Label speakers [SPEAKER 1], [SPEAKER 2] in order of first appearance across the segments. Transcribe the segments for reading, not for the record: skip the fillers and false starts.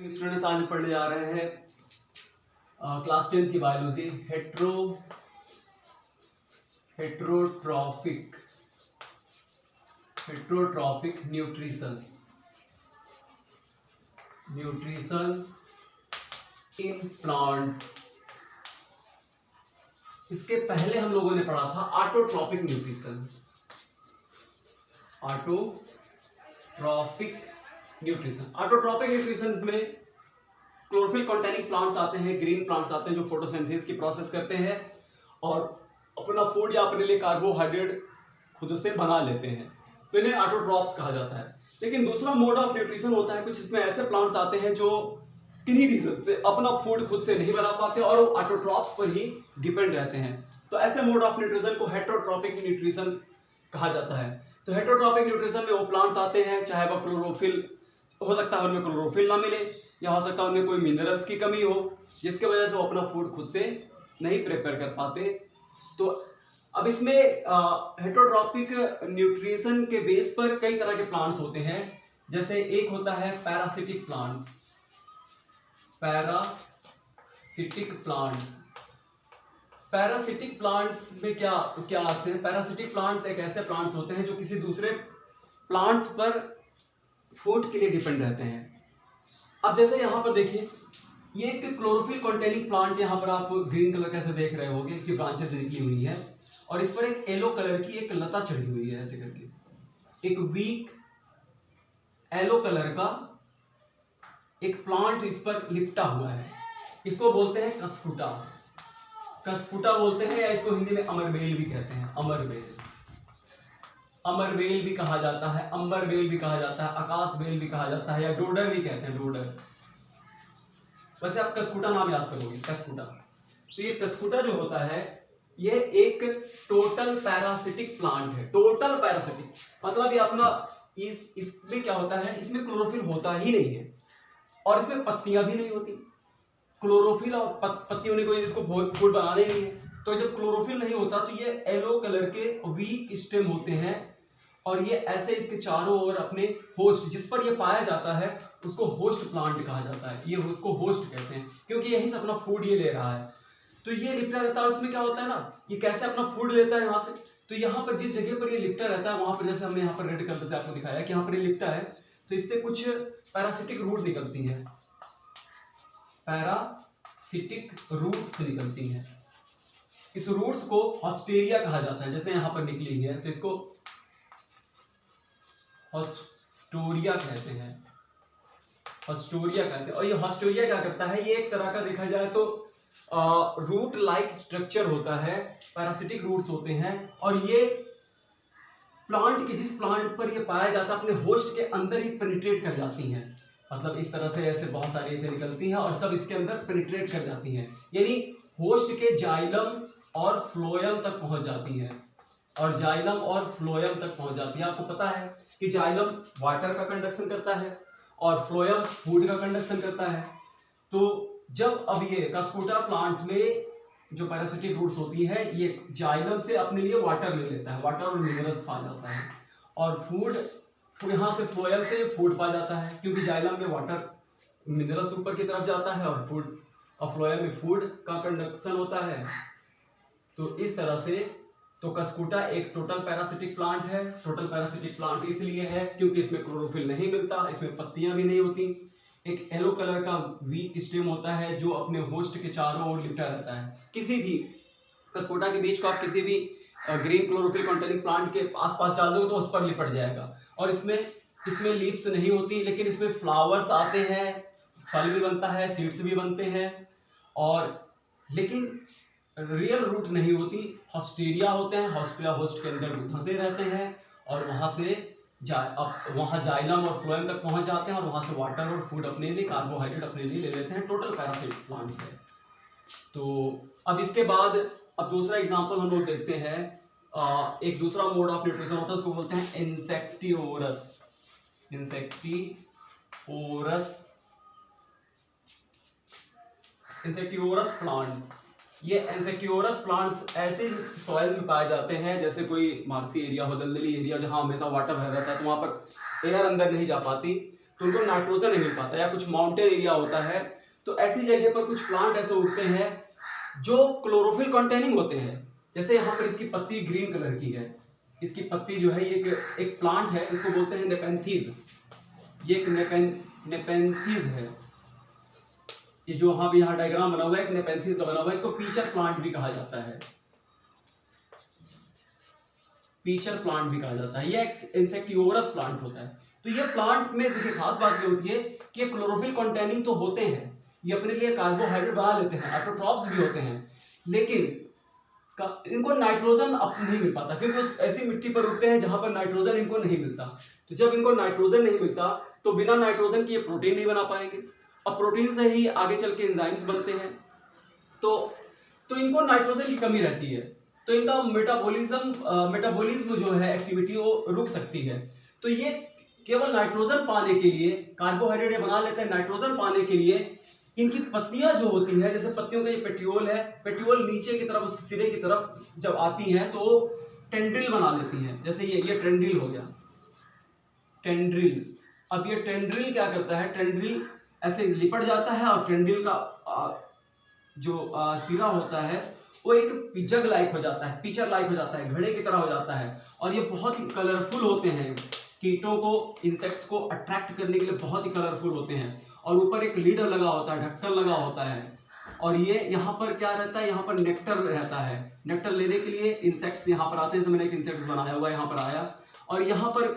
[SPEAKER 1] Students आज पढ़ने जा रहे हैं क्लास 10 की biology heterotrophic nutrition in plants. इसके पहले हम लोगों ने पढ़ा था ऑटोट्रॉपिक न्यूट्रिशन। ऑटोट्रॉपिक न्यूट्रिशन में क्लोरोफिल कंटेनिंग प्लांट्स आते हैं, ग्रीन प्लांट्स आते हैं जो फोटोसिंथेसिस की प्रोसेस करते हैं और अपना फूड या अपने लिए कार्बोहाइड्रेट खुद से बना लेते हैं, तो इन्हें ऑटोट्रॉप्स कहा जाता है। लेकिन दूसरा मोड ऑफ न्यूट्रिशन होता है, कुछ इसमें ऐसे प्लांट्स आते हैं जो किन्हीं रीजन से अपना फूड खुद से नहीं बना पाते और वो ऑटोट्रॉप्स पर ही डिपेंड रहते हैं। तो ऐसे मोड ऑफ न्यूट्रिशन को हेट्रोट्रॉपिक न्यूट्रिशन कहा जाता है। तो हेट्रोट्रॉपिक न्यूट्रिशन में वो प्लांट्स आते हैं, चाहे वह क्लोरोफिल हो सकता है, उनमें क्लोरोफिल ना मिले, या हो सकता है उनमें कोई मिनरल्स की कमी हो जिसके वजह से वो अपना फूड खुद से नहीं प्रिपेयर कर पाते। तो अब इसमें हेट्रोट्रॉपिक न्यूट्रिशन के बेस पर कई तरह के प्लांट्स होते हैं। जैसे एक होता है पैरासिटिक प्लांट्स में क्या आते हैं। पैरासिटिक प्लांट्स एक ऐसे प्लांट्स होते हैं जो किसी दूसरे प्लांट्स पर फूड के लिए डिपेंड रहते हैं। अब जैसे यहाँ पर देखिए, ये एक क्लोरोफिल कंटेनिंग प्लांट, यहाँ पर आप ग्रीन कलर कैसे देख रहे होंगे, इसकी ब्रांचेस निकली हुई है और इस पर एक येलो कलर की एक लता चढ़ी हुई है। ऐसे करके एक वीक येलो कलर का एक प्लांट इस पर लिपटा हुआ है। इसको बोलते हैं कसकुटा बोलते हैं, या इसको हिंदी में अमरबेल भी कहते हैं। अमरबेल भी कहा जाता है, अंबरबेल भी कहा जाता है, आकाश बेल भी कहा जाता है, या डोडर भी कहते हैं। डोडर, वैसे आप कसकुटा नाम याद करोगे, कसकुटा। तो ये कसकुटा जो होता है ये एक टोटल पैरासिटिक प्लांट है। टोटल पैरासिटिक मतलब ये अपना इसमें क्या होता है, इसमें क्लोरोफिल होता ही नहीं है और इसमें पत्तियां भी नहीं होती। क्लोरोफिल और पत्ती होने की वजह से इसको फूड बनाने नहीं है। तो जब क्लोरोफिल नहीं होता तो ये येलो कलर के वीक स्टेम होते हैं और ये ऐसे इसके चारों ओर अपने होस्ट, जिस पर ये पाया जाता है उसको होस्ट प्लांट कहा जाता है। ये उसको होस्ट कहते हैं क्योंकि यहीं से अपना फूड ये ले रहा है। तो ये लिपटा रहता है, उसमें क्या होता है ना, ये कैसे अपना फूड लेता है यहाँ से। तो यहाँ पर जिस जगह पर ये लिपटा रहता है वहां पर, जैसे हमने यहाँ पर रेड कलर से आपको दिखाया कि यहाँ पर ये लिपटा है, तो इससे कुछ पैरासिटिक रूट निकलती है, पैरासिटिक रूट्स निकलती हैं। इस रूट्स को हॉस्टेरिया कहा जाता है, जैसे यहाँ पर निकली है तो इसको हॉस्टोरिया कहते हैं। और ये हॉस्टोरिया क्या करता है, ये एक तरह का देखा जाए तो रूट लाइक स्ट्रक्चर होता है, पैरासिटिक रूट्स होते हैं और ये प्लांट के जिस प्लांट पर ये पाया जाता है अपने होस्ट के अंदर ही पेनिट्रेट कर जाती हैं। मतलब इस तरह से ऐसे बहुत सारी ऐसे निकलती हैं और सब इसके अंदर पेनिट्रेट कर जाती हैं, यानी होस्ट के जाइलम और फ्लोएम तक पहुंच जाती हैं। आपको पता है कि जाइलम वाटर का कंडक्शन करता है और फ्लोएम फूड का कंडक्शन करता है। तो जब अब ये कसकुटा प्लांट्स में जो पैरासिटिक रूट्स होती है, ये जाइलम से अपने लिए वाटर ले लेता है, वाटर और मिनरल्स पा जाता है और फूड यहाँ से फ्लोएम से फूड पा जाता है, क्योंकि जाइलम में वाटर मिनरल्स ऊपर की तरफ जाता है और फ्लोएम में फूड का कंडक्शन होता है। तो इस तरह से तो कसकुटा एक टोटल पैरासिटिक प्लांट है। टोटल पैरासिटिक प्लांट इसलिए है क्योंकि इसमें क्लोरोफिल नहीं मिलता, इसमें पत्तियां भी नहीं होती। एक येलो कलर का वीक स्टेम होता है जो अपने होस्ट के चारों ओर लिपटा रहता है। किसी भी कसकुटा के बीज को आप किसी भी ग्रीन क्लोरोफिल कंटेनिंग प्लांट के आसपास डाल दो तो उस पर लिपट जाएगा। और इसमें लीव्स नहीं होती, लेकिन इसमें फ्लावर्स आते हैं, फल भी बनता है, सीड्स भी बनते हैं, और लेकिन रियल रूट नहीं होती। हॉस्टेरिया होते हैं, हॉस्टेरिया होस्ट के अंदर फंसे रहते हैं और वहां से वहां जाइलम और फ्लोएम तक पहुंच जाते हैं और वहां से वाटर और फूड अपने लिए, कार्बोहाइड्रेट अपने लिए ले लेते हैं। टोटल पैरासिटिक प्लांट्स है। तो अब इसके बाद अब दूसरा एग्जांपल हम लोग देखते हैं। एक दूसरा मोड ऑफ न्यूट्रिशन होता है, उसको बोलते हैं इंसेक्टिवोरस प्लांट्स। ये इंसेक्टिवोरस प्लांट्स ऐसे सॉइल में पाए जाते हैं, जैसे कोई मार्सी एरिया हो, दलदली एरिया जहाँ हमेशा वाटर भरा रहता है, तो वहाँ पर एयर अंदर नहीं जा पाती, तो तो उनको नाइट्रोजन नहीं मिल पाता, या कुछ माउंटेन एरिया होता है तो ऐसी जगह पर कुछ प्लांट ऐसे उगते हैं जो क्लोरोफिल कंटेनिंग होते हैं। जैसे यहाँ पर इसकी पत्ती ग्रीन कलर की है, इसकी पत्ती जो है ये एक प्लांट है, इसको बोलते हैं नेपेंथीज। ये एक नेपेंथीज है, ये जो यहाँ डायग्राम बना हुआ है एक नेपेंथीज का बना हुआ है। इसको पीचर प्लांट भी कहा जाता है, पीचर प्लांट भी कहा जाता है। ये एक इंसेक्टिवोरस प्लांट होता है। तो ये प्लांट में देखिए खास बात ये होती है कि ये क्लोरोफिल कंटेनिंग तो होते हैं, ये अपने लिए कार्बोहाइड्रेट बना लेते हैं, ऑटोट्रॉप्स भी होते हैं, लेकिन इनको नाइट्रोजन अब नहीं मिल पाता क्योंकि उस ऐसी मिट्टी पर उगते हैं जहां पर नाइट्रोजन इनको नहीं मिलता। तो जब इनको नाइट्रोजन नहीं मिलता तो बिना नाइट्रोजन के ये प्रोटीन नहीं बना पाएंगे, और प्रोटीन से ही आगे चल के एंजाइम्स बनते हैं। तो इनको नाइट्रोजन की कमी रहती है, तो इनका मेटाबॉलिज्म जो है एक्टिविटी वो रुक सकती है। तो ये केवल नाइट्रोजन पाने के लिए कार्बोहाइड्रेट ये बना लेते हैं। नाइट्रोजन पाने के लिए इनकी पत्तियां जो होती है, जैसे पत्तियों का ये पेट्यूल है, पेट्यूल नीचे की तरफ उस सिरे की तरफ जब आती हैं तो टेंड्रिल बना लेती हैं। जैसे ये टेंड्रिल हो गया, टेंड्रिल। अब ये टेंड्रिल क्या करता है, टेंड्रिल ऐसे लिपट जाता है और टेंड्रिल का जो सिरा होता है वो एक जग लाइक हो जाता है, पिचर लाइक हो जाता है, घड़े की तरह हो जाता है, और ये बहुत ही कलरफुल होते हैं। कीटों को, इंसेक्ट्स को अट्रैक्ट करने के लिए बहुत ही कलरफुल होते हैं, और ऊपर एक लीड लगा होता है, ढक्कन लगा होता है, और ये यहाँ पर क्या रहता है, यहाँ पर नेक्टर रहता है। नेक्टर लेने के लिए इंसेक्ट्स यहाँ पर आते हैं। मैंने एक इंसेक्ट्स बनाया हुआ यहाँ पर आया, और यहाँ पर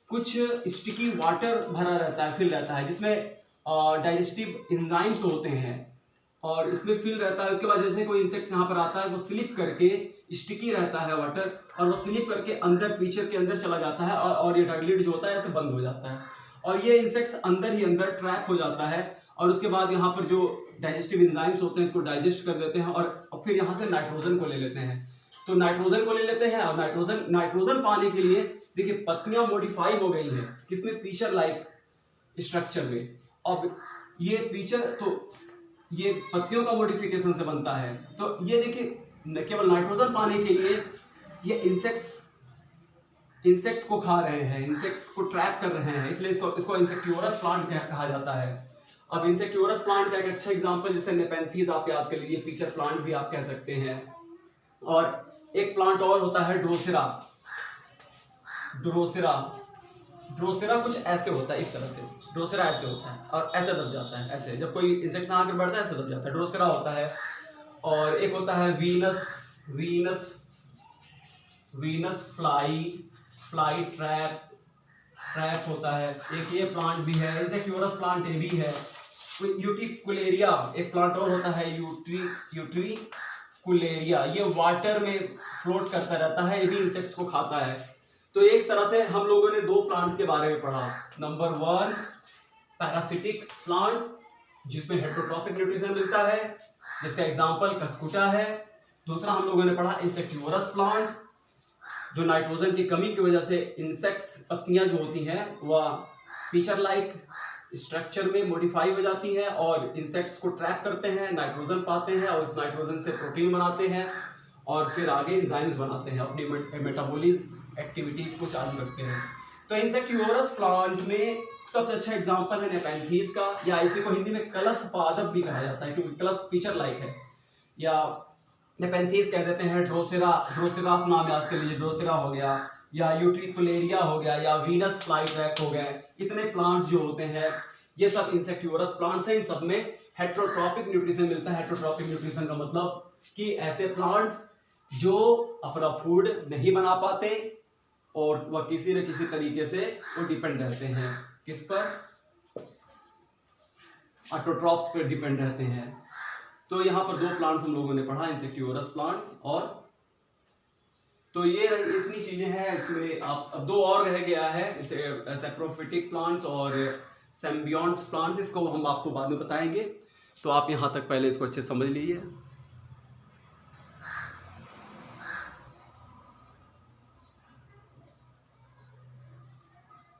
[SPEAKER 1] कुछ स्टिकी वाटर भरा रहता है, फिल रहता है, जिसमें डाइजेस्टिव एंजाइम्स होते हैं, और इसमें फिल रहता है। उसके बाद जैसे कोई इंसेक्ट यहाँ पर आता है, वो स्लिप करके स्टिकी रहता है वाटर, और वो स्लिप करके अंदर पीचर के अंदर चला जाता है, और ये लिड जो होता है ऐसे बंद हो जाता है, और ये इंसेक्ट्स अंदर ही अंदर ट्रैप हो जाता है। और उसके बाद यहाँ पर जो डाइजेस्टिव एंजाइम्स होते हैं इसको डाइजेस्ट कर देते हैं, और फिर यहाँ से नाइट्रोजन को ले लेते हैं। तो नाइट्रोजन को ले लेते हैं, और नाइट्रोजन पाने के लिए देखिए पत्तियां मॉडिफाई हो गई हैं, किसमें, पीचर लाइक स्ट्रक्चर में। अब ये पीचर, तो ये पत्तियों का मॉडिफिकेशन से बनता है। तो ये देखिए केवल नाइट्रोजन पाने के लिए ये इंसेक्ट्स को खा रहे हैं, इंसेक्ट्स को ट्रैप कर रहे हैं, इसलिए इसको इंसेक्टिवोरस प्लांट कहा जाता है। अब इंसेक्टिवोरस प्लांट का एक अच्छा एग्जांपल जैसे नेपेंथीज आप याद कर लीजिए, पीचर प्लांट भी आप कह सकते हैं। और एक प्लांट और होता है ड्रोसेरा कुछ ऐसे होता है, इस तरह से ड्रोसेरा ऐसे होता है, और ऐसे दब जाता है, ऐसे जब कोई इंसेक्ट आकर बढ़ता है ऐसे दब जाता है, ड्रोसेरा होता है। और एक होता है वीनस फ्लाई ट्रैप होता है। एक ये प्लांट भी है, इंसेक्टिवोरस प्लांट ये भी है। यूट्रिकुलेरिया एक प्लांट और होता है, यूट्रिकुलेरिया, ये वाटर में फ्लोट करता रहता है, ये भी इंसेक्ट्स को खाता है। तो एक तरह से हम लोगों ने दो प्लांट्स के बारे में पढ़ा। नंबर 1 पैरासिटिक प्लांट्स जिसमें हेटेरोट्रॉपिक न्यूट्रिशन मिलता है, जिसका एग्जांपल कस्कुटा है। दूसरा हम लोगों ने पढ़ा इंसेक्टिवोरस प्लांट्स, जो नाइट्रोजन की कमी की वजह से इंसेक्ट्स पत्तियां जो होती हैं वह पीचर लाइक स्ट्रक्चर में मॉडिफाई हो जाती हैं, और इंसेक्ट्स को ट्रैप करते हैं, नाइट्रोजन पाते हैं, और उस नाइट्रोजन से प्रोटीन बनाते हैं, और फिर आगे एंजाइम्स बनाते हैं, अपनी मेटाबॉलिज्म एक्टिविटीज को चालू रखते हैं। तो इंसेक्टिवोरस प्लांट में सबसे अच्छा एग्जांपल है नेपेंथीज का, या इसी को हिंदी में कलश पादप भी कहा जाता है क्योंकि कलश पीचर लाइक है, या नेपेंथीज कह देते हैं। ड्रोसेरा आप नाम याद कर लीजिए, ड्रोसेरा हो गया, या यूट्रिकुलेरिया हो गया, या वीनस फ्लाई ट्रैप हो गए। इतने प्लांट्स जो होते हैं ये सब इंसेक्टिवोरस प्लांट्स हैं। इन सब में हेटेरोट्रॉपिक न्यूट्रिशन मिलता है। हेटेरोट्रॉपिक न्यूट्रिशन का मतलब कि ऐसे प्लांट्स जो अपना फूड नहीं बना पाते और वह किसी न किसी तरीके से वो डिपेंड रहते हैं, किस पर, ऑटोट्रॉप्स पर डिपेंड रहते हैं। तो यहाँ पर दो प्लांट्स हम लोगों ने पढ़ा, इंसेक्टिवोरस प्लांट्स, और तो ये इतनी चीजें हैं इसमें। आप अब दो और रह गया है, सैप्रोफिटिक प्लांट्स और सिम्बियोट्स प्लांट्स, इसको हम आपको बाद में बताएंगे। तो आप यहाँ तक पहले इसको अच्छे समझ लीजिए।